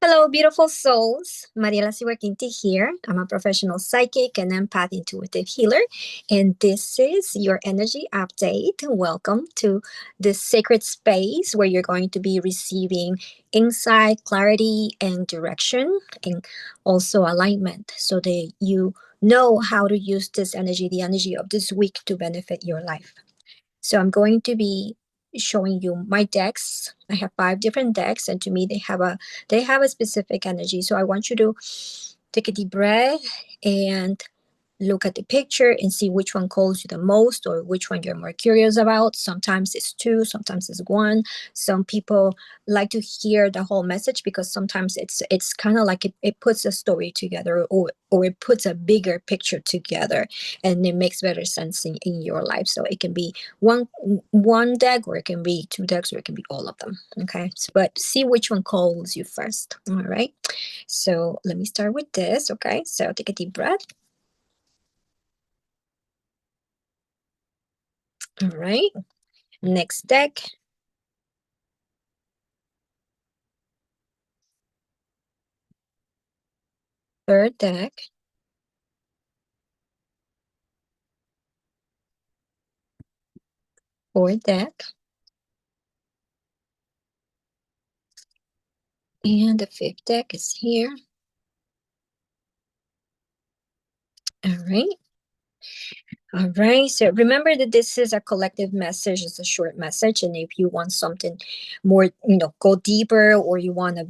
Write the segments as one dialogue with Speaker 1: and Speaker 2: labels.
Speaker 1: Hello, beautiful souls. Mariela Siwakinti here. I'm a professional psychic and empath intuitive healer. And this is your energy update. Welcome to this sacred space where you're going to be receiving insight, clarity, and direction, and also alignment so that you know how to use this energy, the energy of this week, to benefit your life. So I'm going to be showing you my decks. I have 5 different decks, and to me they have a specific energy. So I want you to take a deep breath and look at the picture and see which one calls you the most or which one you're more curious about. Sometimes it's two, sometimes it's one. Some people like to hear the whole message because sometimes it's kind of like it puts a story together, or it puts a bigger picture together, and it makes better sense in your life. So it can be one deck, or it can be two decks, or it can be all of them. Okay. But see which one calls you first. All right. So let me start with this. Okay. So take a deep breath. All right. Next deck. Third deck. Fourth deck. And the fifth deck is here. All right. All right. So remember that this is a collective message. It's a short message. And if you want something more, go deeper, or you want to,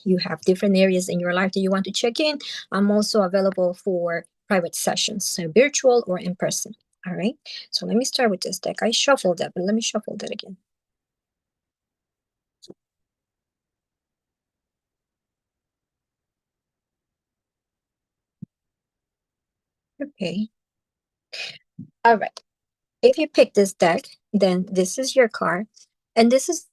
Speaker 1: you have different areas in your life that you want to check in, I'm also available for private sessions, so virtual or in person. All right. So let me start with this deck. I shuffled that, but let me shuffle that again. Okay. All right. If you pick this deck, then this is your card. And this is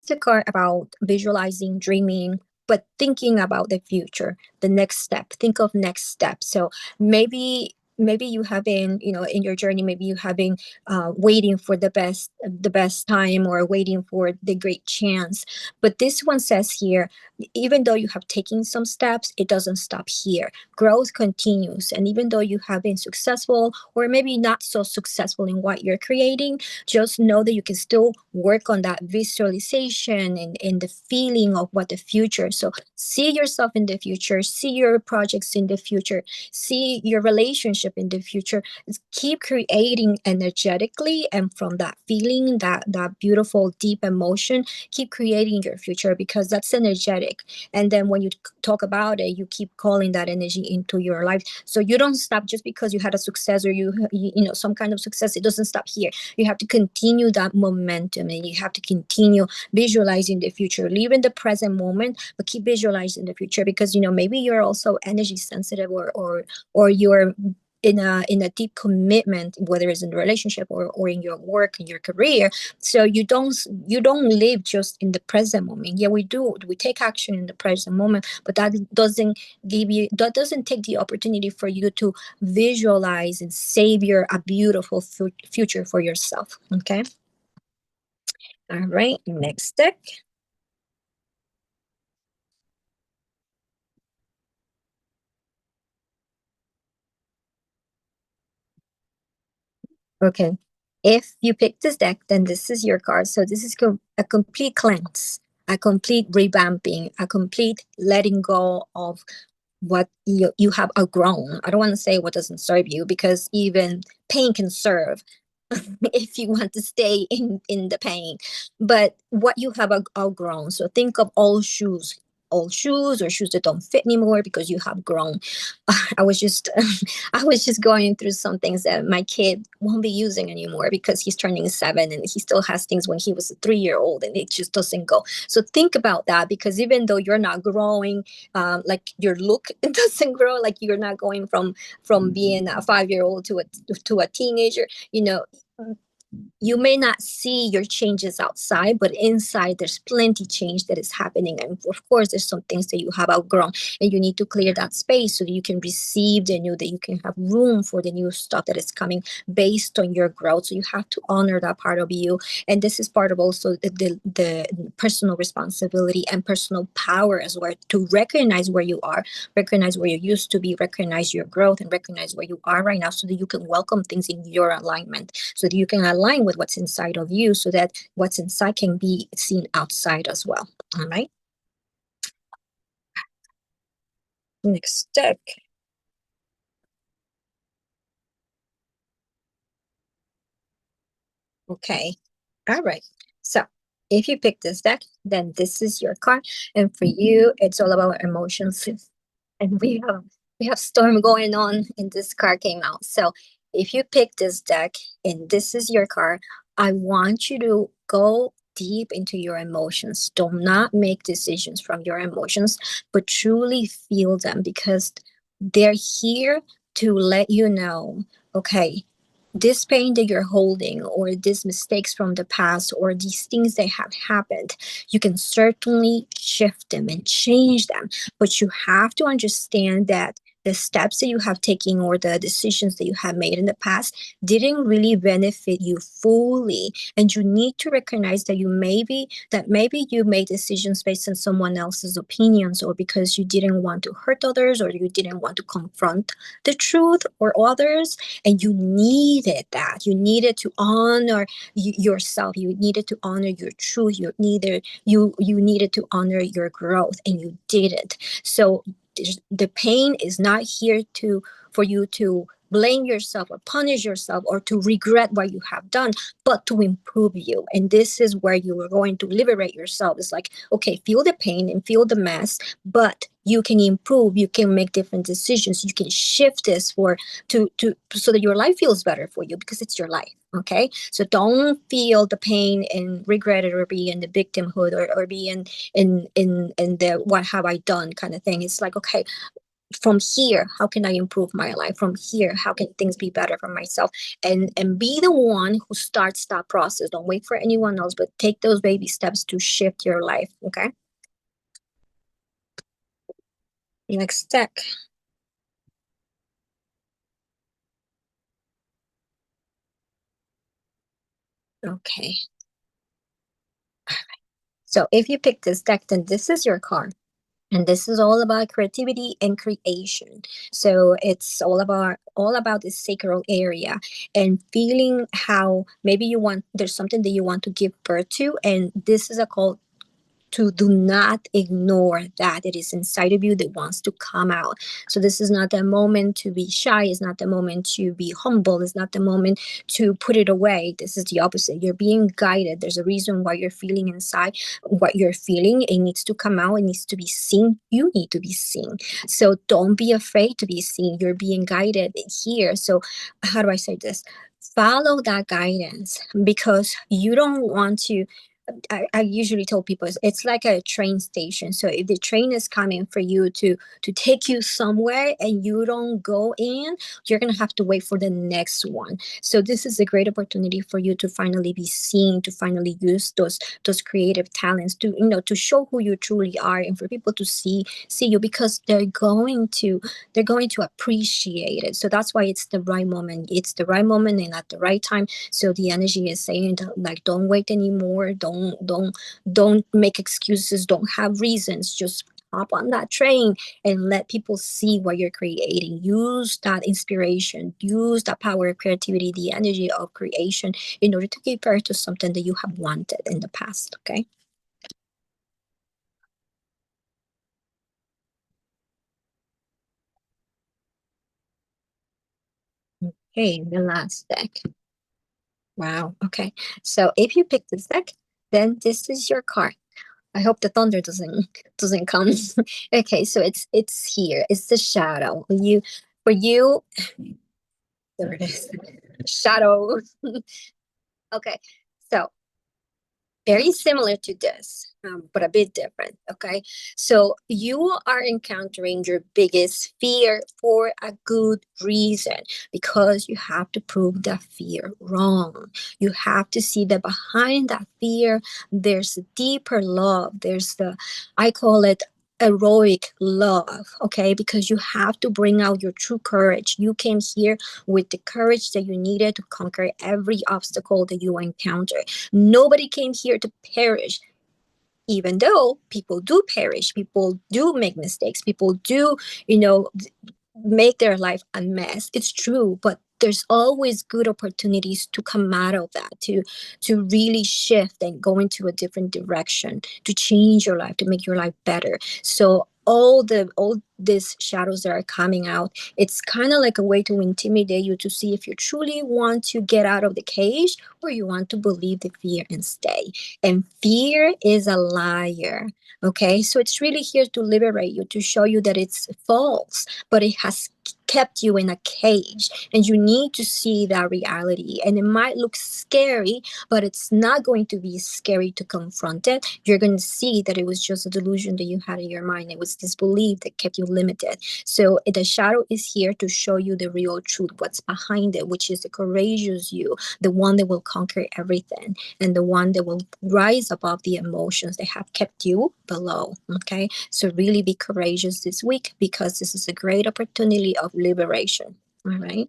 Speaker 1: the card about visualizing, dreaming, but thinking about the future, the next step. Think of next step. So maybe you have been, in your journey, maybe you have been waiting for the best time, or waiting for the great chance. But this one says here, even though you have taken some steps, it doesn't stop here. Growth continues. And even though you have been successful, or maybe not so successful in what you're creating, just know that you can still work on that visualization and the feeling of what the future. So see yourself in the future, see your projects in the future, see your relationship in the future. Keep creating energetically, and from that feeling, that beautiful deep emotion, keep creating your future, because that's energetic. And then when you talk about it, you keep calling that energy into your life. So you don't stop just because you had a success, or some kind of success. It doesn't stop here. You have to continue that momentum, and you have to continue visualizing the future. Live in the present moment, but keep visualizing the future, because maybe you're also energy sensitive, or you're in a deep commitment, whether it's in a relationship, or in your work, in your career. So you don't live just in the present moment. Yeah, we take action in the present moment, but that doesn't take the opportunity for you to visualize and savor a beautiful future for yourself. Okay. All right. Next deck. Okay. If you pick this deck, then this is your card. So this is a complete cleanse, a complete revamping, a complete letting go of what you have outgrown. I don't want to say what doesn't serve you, because even pain can serve if you want to stay in the pain. But what you have outgrown. So think of old shoes, or shoes that don't fit anymore because you have grown. I was just I was just going through some things that my kid won't be using anymore, because he's turning 7, and he still has things when he was a 3-year old, and it just doesn't go. So think about that, because even though you're not growing, like your look doesn't grow, like you're not going from being a 5-year old to a teenager, you know you may not see your changes outside, but inside there's plenty change that is happening. And of course, there's some things that you have outgrown, and you need to clear that space so that you can receive the new, that you can have room for the new stuff that is coming based on your growth. So you have to honor that part of you. And this is part of also the personal responsibility and personal power as well, to recognize where you are, recognize where you used to be, recognize your growth, and recognize where you are right now so that you can welcome things in your alignment, so that you can align with what's inside of you, so that what's inside can be seen outside as well. All right. Next step. Okay. All right. So if you pick this deck, then this is your card. And for you, it's all about emotions. And we have storm going on, and this card came out. So if you pick this deck and this is your card, I want you to go deep into your emotions. Do not make decisions from your emotions, but truly feel them, because they're here to let you know, okay, this pain that you're holding, or these mistakes from the past, or these things that have happened, you can certainly shift them and change them. But you have to understand that the steps that you have taken, or the decisions that you have made in the past, didn't really benefit you fully. And you need to recognize that maybe you made decisions based on someone else's opinions, or because you didn't want to hurt others, or you didn't want to confront the truth or others. And you needed that. You needed to honor yourself. You needed to honor your truth. You needed to honor your growth, and you didn't. So the pain is not here to for you to blame yourself or punish yourself or to regret what you have done, but to improve you. And this is where you are going to liberate yourself. It's like, okay, feel the pain and feel the mess, but you can improve. You can make different decisions. You can shift this to so that your life feels better for you, because it's your life. Okay, so don't feel the pain and regret it, or be in the victimhood, or be in the what have I done kind of thing. It's like, okay, from here, how can I improve my life? From here, how can things be better for myself? And be the one who starts that process. Don't wait for anyone else, but take those baby steps to shift your life. Okay. Next step. Okay. So if you pick this deck, then this is your card. And this is all about creativity and creation. So it's all about this sacral area, and feeling how maybe there's something that you want to give birth to, and this is a call to do not ignore that it is inside of you that wants to come out. So this is not the moment to be shy. It's not the moment to be humble. It's not the moment to put it away. This is the opposite. You're being guided. There's a reason why you're feeling inside what you're feeling. It needs to come out. It needs to be seen. You need to be seen. So don't be afraid to be seen. You're being guided here. So how do I say this? Follow that guidance, because you don't want to. I usually tell people it's like a train station. So if the train is coming for you to take you somewhere and you don't go in, you're gonna have to wait for the next one. So this is a great opportunity for you to finally be seen, to finally use those creative talents, to show who you truly are, and for people to see you, because they're going to appreciate it. So that's why it's the right moment. It's the right moment and at the right time. So the energy is saying, like, don't wait anymore. Don't make excuses. Don't have reasons. Just hop on that train and let people see what you're creating. Use that inspiration. Use that power of creativity, the energy of creation, in order to give birth to something that you have wanted in the past. Okay. Okay. The last deck. Wow. Okay. So if you pick this deck, then this is your card. I hope the thunder doesn't come. Okay, so it's here. It's the shadow. For you, there it is. Shadow. Okay. So very similar to this, but a bit different. Okay. So you are encountering your biggest fear for a good reason, because you have to prove that fear wrong. You have to see that behind that fear, there's a deeper love. There's I call it heroic love. Okay. Because you have to bring out your true courage. You came here with the courage that you needed to conquer every obstacle that you encounter. Nobody came here to perish, even though people do perish, people do make mistakes, people do, you know, make their life a mess. It's true, but there's always good opportunities to come out of that, to really shift and go into a different direction, to change your life, to make your life better. So all these shadows that are coming out, it's kind of like a way to intimidate you, to see if you truly want to get out of the cage or you want to believe the fear and stay. And fear is a liar. Okay, so it's really here to liberate you, to show you that it's false, but it has kept you in a cage, and you need to see that reality. And it might look scary, but it's not going to be scary to confront it. You're going to see that it was just a delusion that you had in your mind. It was this belief that kept you limited. So the shadow is here to show you the real truth, what's behind it, which is the courageous you, the one that will conquer everything, and the one that will rise above the emotions that have kept you below. Okay, so really be courageous this week, because this is a great opportunity of liberation. All right.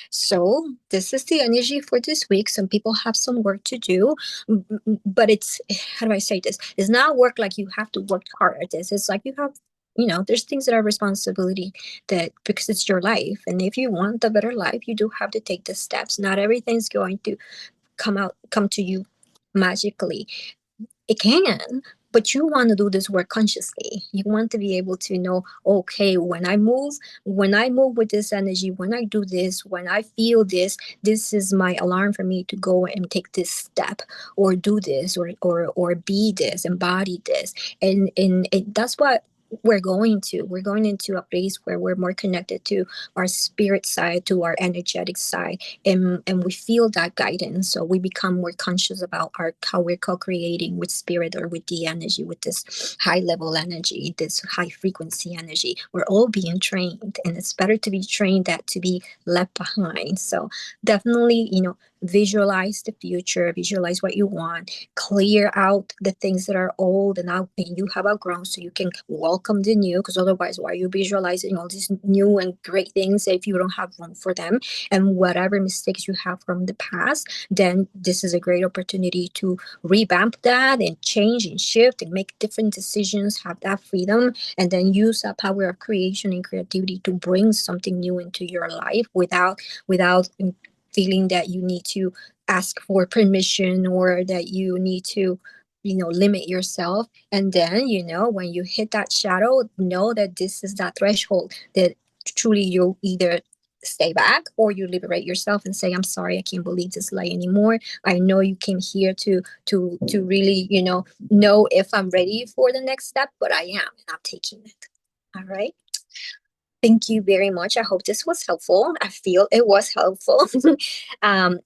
Speaker 1: So this is the energy for this week. Some people have some work to do, but it's, how do I say this? It's not work like you have to work hard at this. It's like you have, there's things that are responsibility, that because it's your life. And if you want a better life, you do have to take the steps. Not everything's going to come to you magically. It can, but you want to do this work consciously. You want to be able to know, okay, when I move with this energy, when I do this, when I feel this is my alarm for me to go and take this step, or do this, or be this, embody this. And that's what we're going into a place where we're more connected to our spirit side, to our energetic side, and we feel that guidance. So we become more conscious about our how we're co-creating with spirit, or with the energy, with this high level energy, this high frequency energy. We're all being trained, and it's better to be trained than to be left behind. So definitely, visualize the future, visualize what you want, clear out the things that are old and you have outgrown, so you can welcome the new. Because otherwise, why are you visualizing all these new and great things if you don't have room for them? And whatever mistakes you have from the past, then this is a great opportunity to revamp that and change and shift and make different decisions, have that freedom, and then use that power of creation and creativity to bring something new into your life without feeling that you need to ask for permission, or that you need to limit yourself. And then when you hit that shadow, know that this is that threshold that truly you'll either stay back, or you liberate yourself and say, I'm sorry, I can't believe this lie anymore. I know you came here to really know if I'm ready for the next step, but I am, and I'm taking it. All right. Thank you very much. I hope this was helpful. I feel it was helpful. um,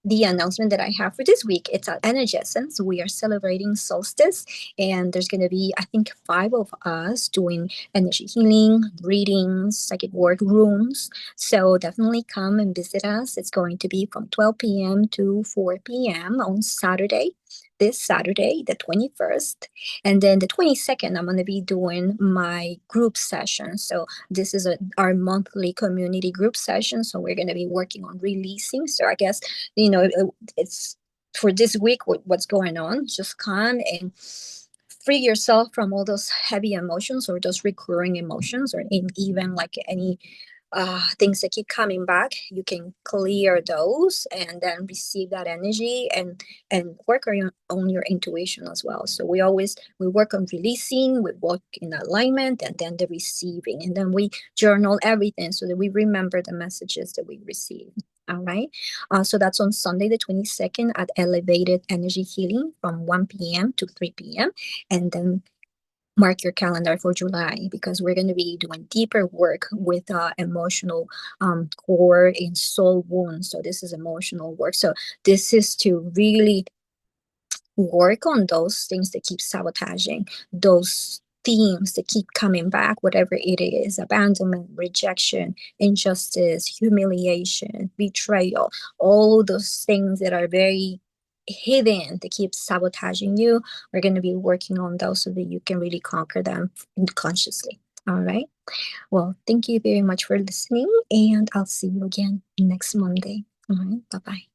Speaker 1: the announcement that I have for this week, it's at Energy Essence. We are celebrating solstice, and there's going to be, I think, 5 of us doing energy healing, readings, psychic work, rooms. So definitely come and visit us. It's going to be from 12 p.m. to 4 p.m. on Saturday. This Saturday, the 21st. And then the 22nd, I'm going to be doing my group session. So this is our monthly community group session. So we're going to be working on releasing. So I guess it's for this week, what's going on. Just come and free yourself from all those heavy emotions, or those recurring emotions, or even like any things that keep coming back. You can clear those, and then receive that energy, and work on your intuition as well. So we work on releasing, we work in alignment, and then the receiving, and then we journal everything so that we remember the messages that we receive. All right. So that's on Sunday, the 22nd, at Elevated Energy Healing from 1 p.m. to 3 p.m. And then mark your calendar for July, because we're going to be doing deeper work with emotional core and soul wounds. So this is emotional work. So this is to really work on those things that keep sabotaging, those themes that keep coming back, whatever it is: abandonment, rejection, injustice, humiliation, betrayal, all those things that are very hidden that keep sabotaging you. We're going to be working on those so that you can really conquer them consciously. All right. Well, thank you very much for listening, and I'll see you again next Monday. All right. Bye bye.